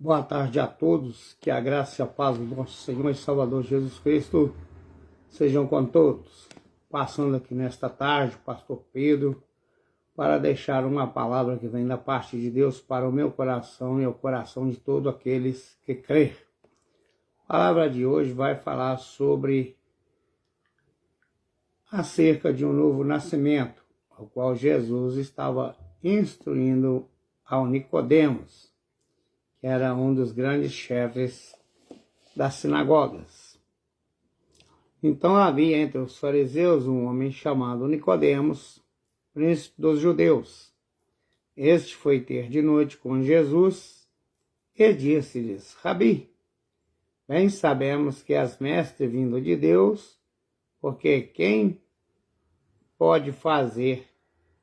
Boa tarde a todos, que a graça e a paz do nosso Senhor e Salvador Jesus Cristo sejam com todos. Passando aqui nesta tarde, pastor Pedro, para deixar uma palavra que vem da parte de Deus para o meu coração e o coração de todos aqueles que crêem. A palavra de hoje vai falar sobre acerca de um novo nascimento, ao qual Jesus estava instruindo ao Nicodemos, que era um dos grandes chefes das sinagogas. Então havia entre os fariseus um homem chamado Nicodemos, príncipe dos judeus. Este foi ter de noite com Jesus e disse-lhes: Rabi, bem sabemos que és mestre vindo de Deus, porque quem pode fazer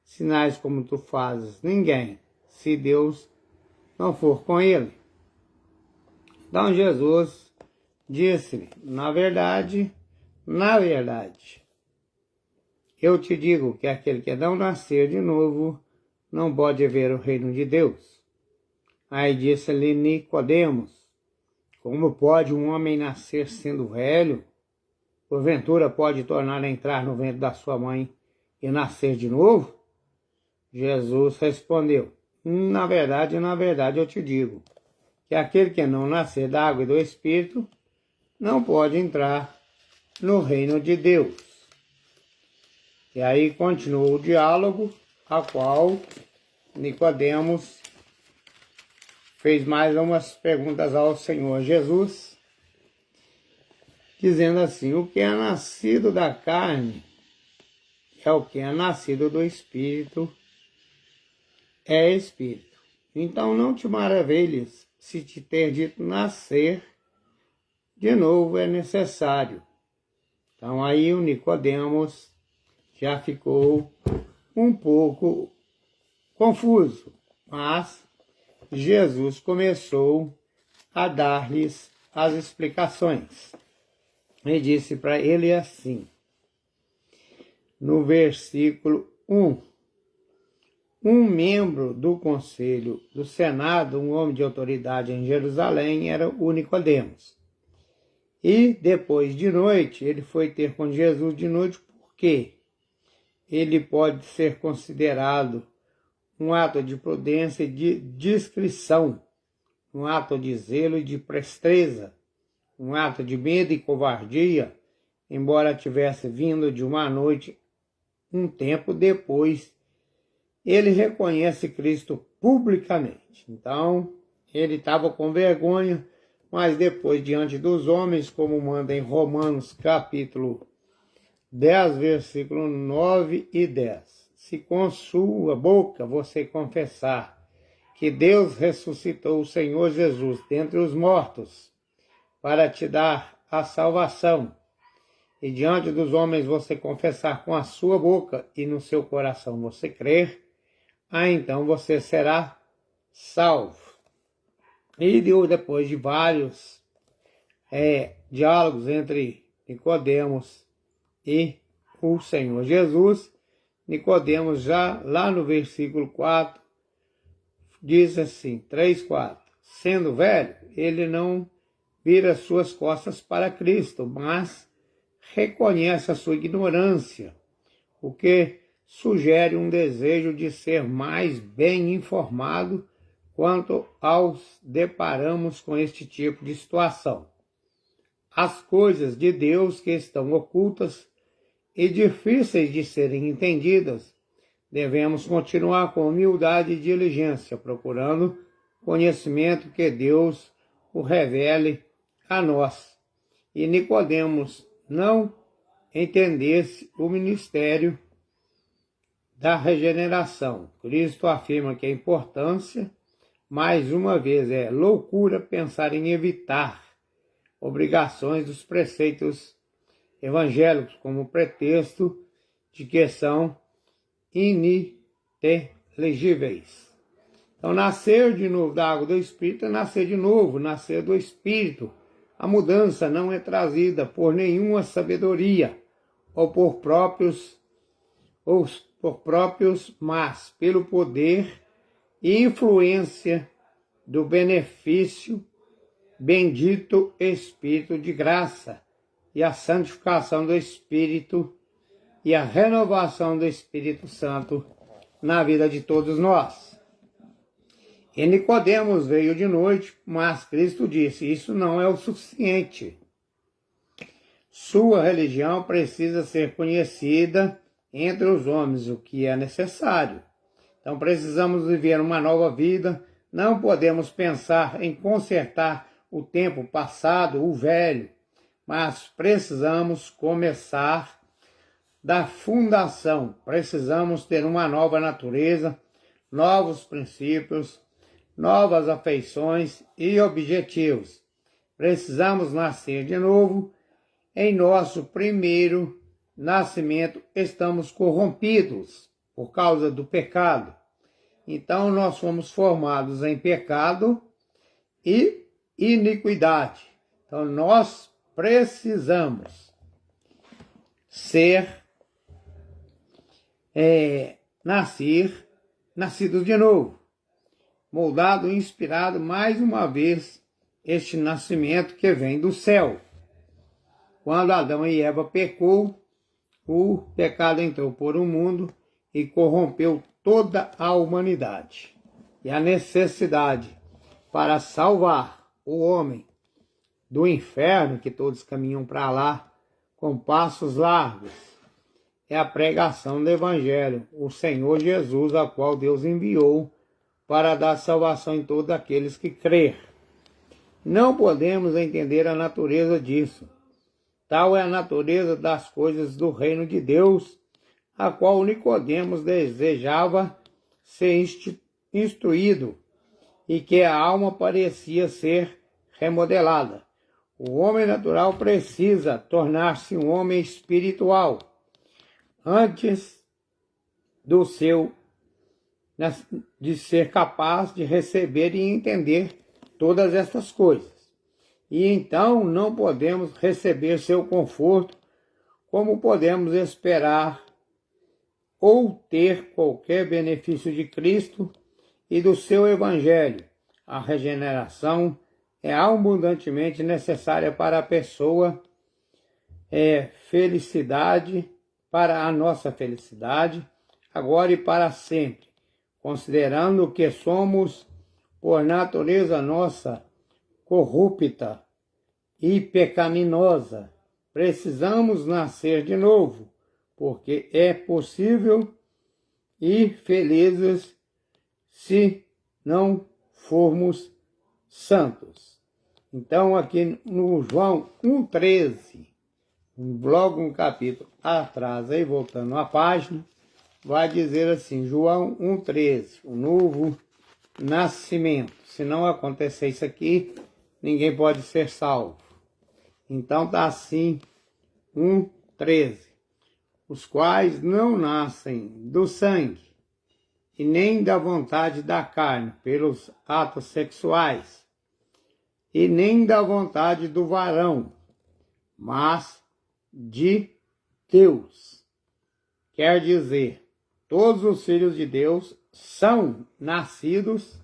sinais como tu fazes? Ninguém, se Deus não for com ele. Então Jesus disse-lhe: na verdade, eu te digo que aquele que não nascer de novo não pode ver o reino de Deus. Aí disse-lhe Nicodemos: como pode um homem nascer sendo velho? Porventura pode tornar a entrar no ventre da sua mãe e nascer de novo? Jesus respondeu: na verdade, eu te digo, que aquele que não nascer da água e do Espírito não pode entrar no reino de Deus. E aí continuou o diálogo, a qual Nicodemos fez mais umas perguntas ao Senhor Jesus, dizendo assim: o que é nascido da carne é o que é nascido do Espírito, é Espírito. Então não te maravilhes se te ter dito nascer de novo é necessário. Então aí o Nicodemos já ficou um pouco confuso, mas Jesus começou a dar-lhes as explicações. E disse para ele assim, no versículo 1, um membro do conselho do Senado, um homem de autoridade em Jerusalém, era o Nicodemos. E depois de noite, ele foi ter com Jesus de noite, porque ele pode ser considerado um ato de prudência e de discrição, um ato de zelo e de presteza, um ato de medo e covardia, embora tivesse vindo de uma noite, um tempo depois, ele reconhece Cristo publicamente. Então, ele estava com vergonha, mas depois, diante dos homens, como manda em Romanos capítulo 10, versículo 9 e 10. Se com sua boca você confessar que Deus ressuscitou o Senhor Jesus dentre os mortos para te dar a salvação, e diante dos homens você confessar com a sua boca e no seu coração você crer, então você será salvo. E depois de vários diálogos entre Nicodemos e o Senhor Jesus, Nicodemos já lá no versículo 4, diz assim, 3:4, sendo velho, ele não vira suas costas para Cristo, mas reconhece a sua ignorância, o que sugere um desejo de ser mais bem informado quanto aos deparamos com este tipo de situação. As coisas de Deus que estão ocultas e difíceis de serem entendidas, devemos continuar com humildade e diligência, procurando conhecimento que Deus o revele a nós. E Nicodemos não entendesse o ministério da regeneração. Cristo afirma que a importância, mais uma vez, é loucura pensar em evitar obrigações dos preceitos evangélicos como pretexto de que são ininteligíveis. Então, nascer de novo da água do Espírito é nascer de novo, nascer do Espírito. A mudança não é trazida por nenhuma sabedoria ou por próprios, mas pelo poder e influência do benefício bendito Espírito de graça e a santificação do Espírito e a renovação do Espírito Santo na vida de todos nós. E Nicodemos veio de noite, mas Cristo disse, isso não é o suficiente. Sua religião precisa ser conhecida entre os homens, o que é necessário. Então precisamos viver uma nova vida, não podemos pensar em consertar o tempo passado, o velho, mas precisamos começar da fundação. Precisamos ter uma nova natureza, novos princípios, novas afeições e objetivos. Precisamos nascer de novo. Em nosso primeiro nascimento estamos corrompidos por causa do pecado. Então nós fomos formados em pecado e iniquidade. Então nós precisamos ser nascidos de novo, moldado e inspirado mais uma vez este nascimento que vem do céu. Quando Adão e Eva pecou, o pecado entrou por um mundo e corrompeu toda a humanidade. E a necessidade para salvar o homem do inferno, que todos caminham para lá, com passos largos, é a pregação do Evangelho, o Senhor Jesus, a qual Deus enviou para dar salvação em todos aqueles que crer. Não podemos entender a natureza disso. Tal é a natureza das coisas do reino de Deus, a qual Nicodemos desejava ser instruído, e que a alma parecia ser remodelada. O homem natural precisa tornar-se um homem espiritual, antes de ser capaz de receber e entender todas estas coisas. E então não podemos receber seu conforto, como podemos esperar ou ter qualquer benefício de Cristo e do seu Evangelho. A regeneração é abundantemente necessária para a pessoa, felicidade, para a nossa felicidade, agora e para sempre, considerando que somos, por natureza nossa, corrupta e pecaminosa. Precisamos nascer de novo, porque é possível e felizes se não formos santos. Então aqui no João 1,13, logo um capítulo atrás, aí voltando a página, vai dizer assim, João 1,13, o novo nascimento. Se não acontecer isso aqui, ninguém pode ser salvo. Então está assim, 1,13. Os quais não nascem do sangue, e nem da vontade da carne, pelos atos sexuais, e nem da vontade do varão, mas de Deus. Quer dizer, todos os filhos de Deus são nascidos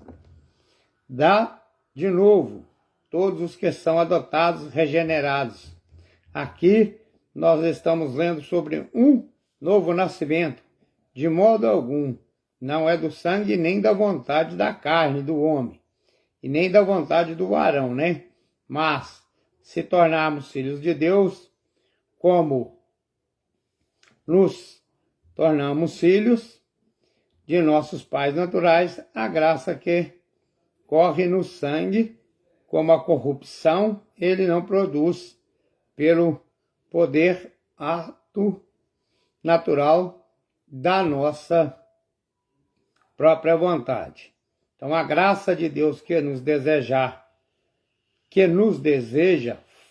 de novo, todos os que são adotados, regenerados. Aqui nós estamos lendo sobre um novo nascimento, de modo algum, não é do sangue nem da vontade da carne do homem, e nem da vontade do varão, né? Mas, se tornarmos filhos de Deus, como nos tornamos filhos de nossos pais naturais, a graça que corre no sangue, como a corrupção, ele não produz pelo poder ato natural da nossa própria vontade. Então a graça de Deus que nos deseja,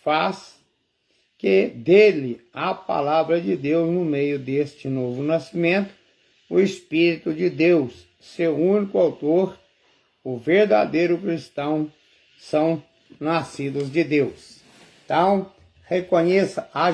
faz que dele a palavra de Deus no meio deste novo nascimento, o Espírito de Deus, seu único autor, o verdadeiro cristão, são nascidos de Deus. Então, reconheça a